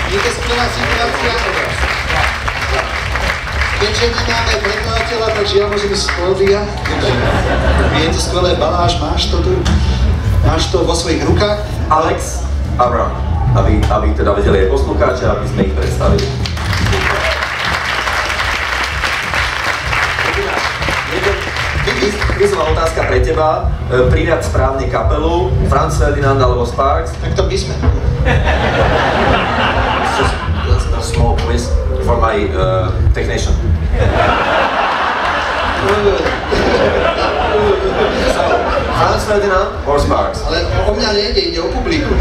Je to skvelá situácia. Keďže nemáme prekladateľa, tak žiaľ môžeme z pódia. Je to skvelé, Baláš, máš to tu? Máš to vo svojich rukách? Alex, Abraham, aby teda vedeli aj poslucháči, aby sme ich predstavili. Kvízová otázka pre teba. Pridať správne kapelu, Franz Ferdinand alebo Sparks? Tak to by sme. Just a small quiz for my technician. So, Franz Ferdinand or Sparks? Ale o mňa nejde, ide o publiku.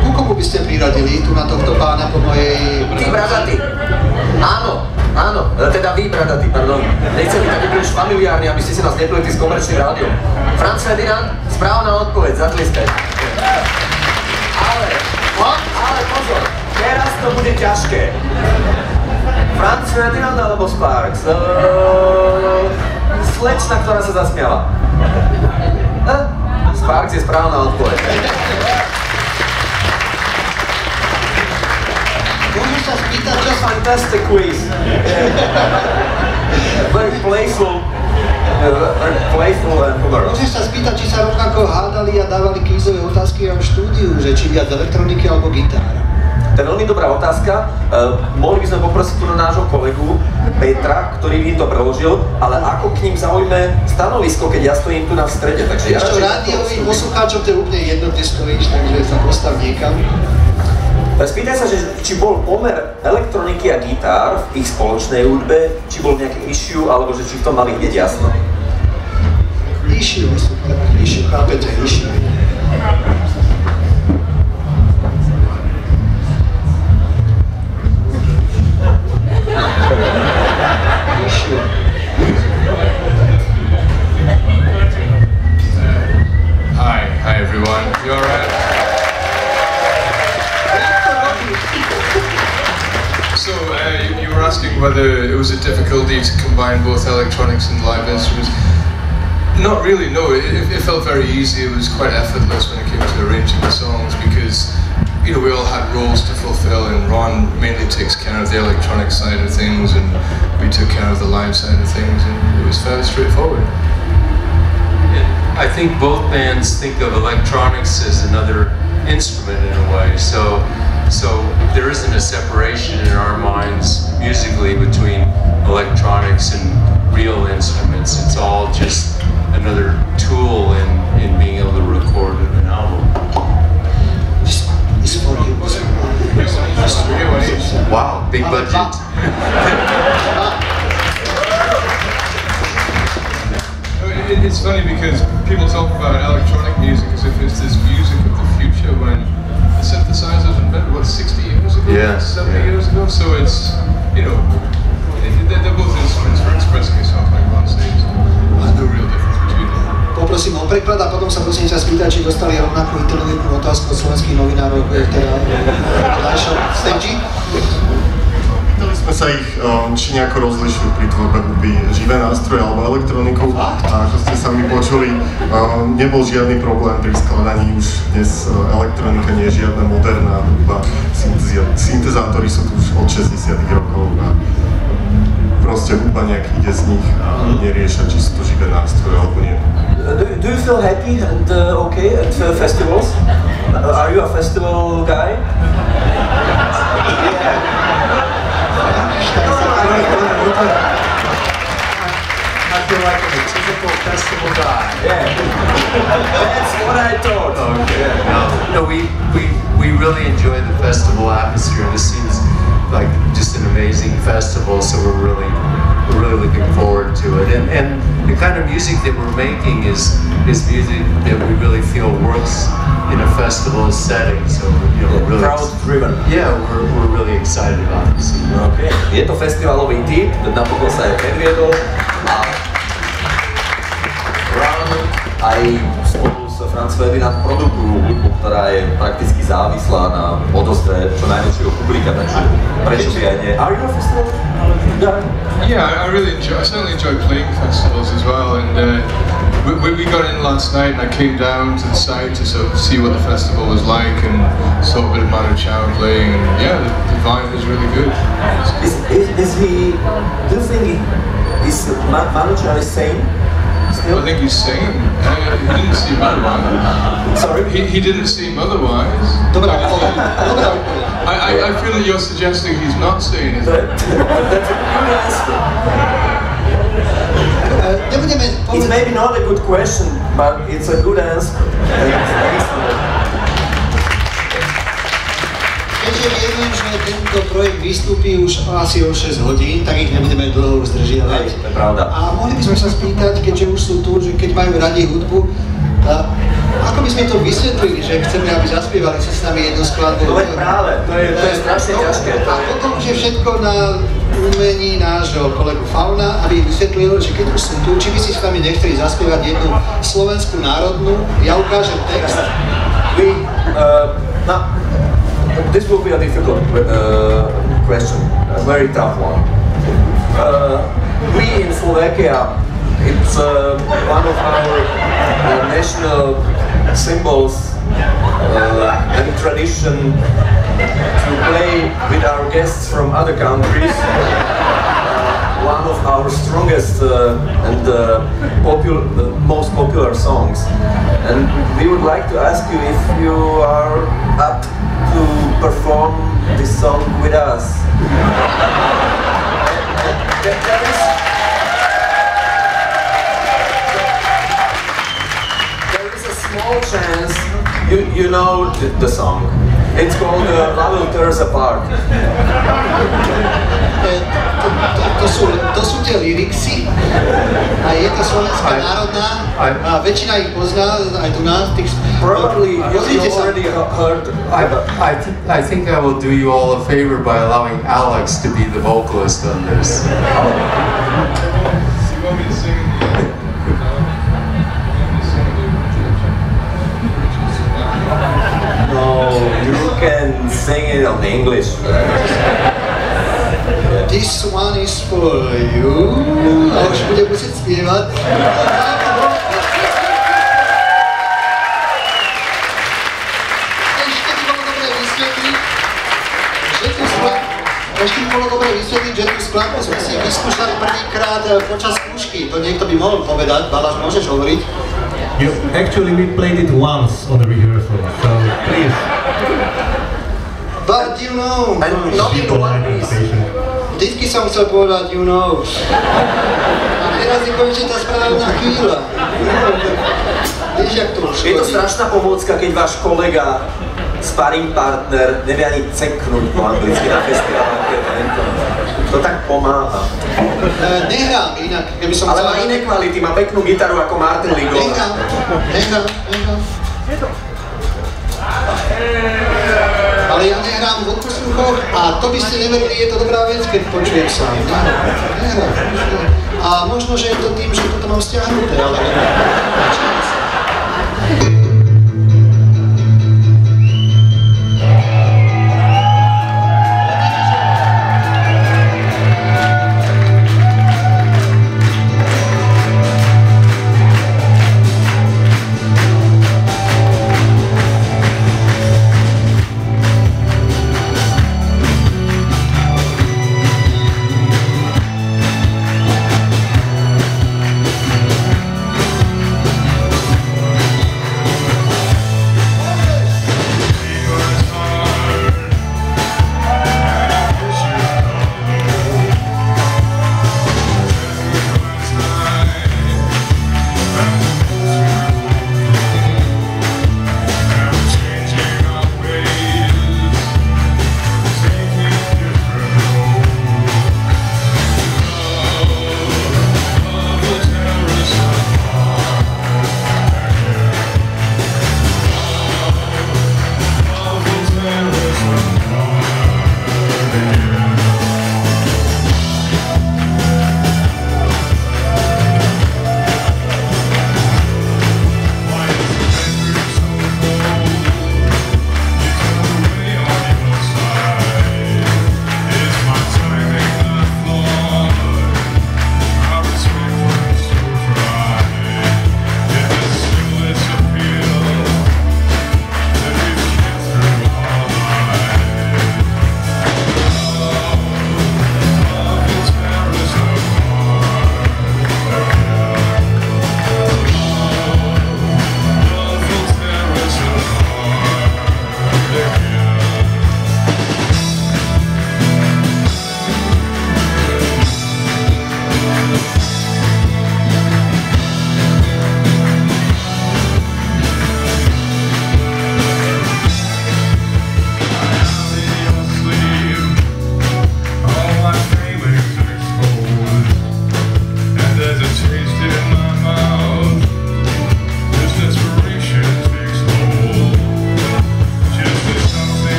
Ku komu by ste priradili tu na tohto pána po mojej... Ty, bradatý. Áno, teda vy, bradatý, pardon. Nechcem byť taký príliš familiárny, aby ste si nás nepletli s komerčným rádiom. Franz Ferdinand, správna odpoveď, zatliskaj. Ale pozor, teraz to bude ťažké. Franz Ferdinand alebo Sparks? Slečna, ktorá sa zasmiala. Sparks je správna odpoveď. Môžem sa spýtať, čo... Fantastic quiz. Very playful and humorous. Môžem sa spýtať, či sa rovnako hádali a dávali kvízové otázky aj v štúdiu, že či viac elektroniky alebo gitára. To je veľmi dobrá otázka. Mohli by sme poprosiť tu na nášho kolegu Petra, ktorý by im to preložil, ale ako k ním zaujíme stanovisko, keď ja stojím tu na strede. Takže ja ešte rádiových poslucháčov to je úplne jedno, kde stojíš, takže sa postav niekam. Spýtaj sa, že či bol pomer elektroniky a gitár v ich spoločnej hudbe, či bol nejaký issue, alebo že či v tom mali hneď jasno. Issue, super, issue, chápete, issue. Hi everyone. You alright? So you were asking whether it was a difficulty to combine both electronics and live instruments. Not really, no. It felt very easy. It was quite effortless when it came to arranging the songs because, you know, we all had roles to fulfill, and Ron mainly takes care of the electronic side of things, and we took care of the live side of things, and it was fairly straightforward. I think both bands think of electronics as another instrument in a way, so there isn't a separation in our minds musically between electronics and real instruments. It's all just another tool in being able to record an album. Wow, big budget. It's funny because people talk about electronic music as if it's this music of the future when the synthesizer was invented, what, 60 years ago? Yeah, 70 years ago? So it's, you know, they're both instruments for expressing yourself like Ron says. There's no real difference between them. Poprosím o preklad a potom sa prosím ťa spýtať, či dostali rovnakú inteligentnú otázku od slovenských novinárov, teda Dášo Stage. Pýtali sme sa ich, či nejako rozlišujú pri tvorbe hudby živé nástroje alebo elektroniku. A ako ste sami počuli, nebol žiadny problém pri skladaní. Už dnes elektronika nie je žiadna moderná hudba. Syntezátory sú tu už od 60 rokov a proste hudba nejak ide z nich a neriešia, či sú to živé nástroje alebo nie. Do you feel happy and okay at festivals? Are you a festival guy? I feel like I'm a typical festival guy. Yeah, that's what I thought. Okay. No, we really enjoy the festival atmosphere. This seems like just an amazing festival, so we're really looking forward to it. And the kind of music that we're making is music that we really feel works in a festival setting. So you know, really crowd driven. Yeah, we're really excited about this. Okay. Je to festivalový typ, napokon sa aj predviedol a Ron aj spolu s Franz Ferdinand produkujú hudbu, ktorá je prakticky závislá na odozve čo najväčšieho publika, takže prečo by aj nie? Are you a festival guy? Yeah, I certainly enjoy playing festivals as well, and we got in last night and I came down to the site to sort of see what the festival was like and saw a bit of Manu Chao playing, and yeah, the vibe was really good. Is he, do you think is Manu Chao is sane? I think he's singing. He didn't seem otherwise. Sorry? He didn't seem otherwise. I feel that you're suggesting he's not singing. That's a good answer. It's maybe not a good question, but it's a good answer. Keďže viem, že tento projekt vystúpi už asi o 6 hodín, tak ich nebudeme dlho zdržiavať. To je pravda. A mohli by sme sa spýtať, keďže už sú tu, že keď majú radi hudbu, ako by sme to vysvetlili, že chceme, aby zaspievali sa s nami jednu skladbu? No veď práve, to je strašne ťažké. A potom už je všetko na umení nášho kolegu Fauna, aby vysvetlil, že keď už sú tu, či by si s nami nechceli zaspievať jednu slovenskú národnú, ja ukážem text. This will be a difficult question, a very tough one. We in Slovakia, it's one of our national symbols and tradition to play with our guests from other countries. One of our strongest and most popular songs. And we would like to ask you if you are up to perform this song with us. There is a small chance you know the song. It's called Love Will Tear Us Apart. To sú tie lyricsy a je to slovenská národná a väčšina ich pozná aj tu nás. Probably you already heard. I think I will do you all a favor by allowing Alex to be the vocalist on this. You want me to sing? No, you can sing it in English. This one is for you. A už bude musieť spievať. Ešte by bolo dobre vysvetliť, že tú skladbu sme si vyskúšali prvýkrát počas skúšky. To niekto by mohol povedať. Baláš, môžeš hovoriť? Actually, we played it once on the rehearsal, so please. But you know, vždycky som chcel povedať, you know. A teraz je konečne tá správna chvíľa. Vieš, jak to škodí? Je to strašná pomôcka, keď váš kolega, sparring partner, nevie ani ceknúť po anglicky na festiválach. To tak pomáha. Nehrám inak, keby som ale má iné kvality, má peknú gitaru ako Martin Ligol. Nehrám. Ale ja nehrám v odposluchoch a to by ste neverili, je to dobrá vec, keď počujem sám. Nehrám. A možno, že je to tým, že toto mám stiahnuté, ale neviem.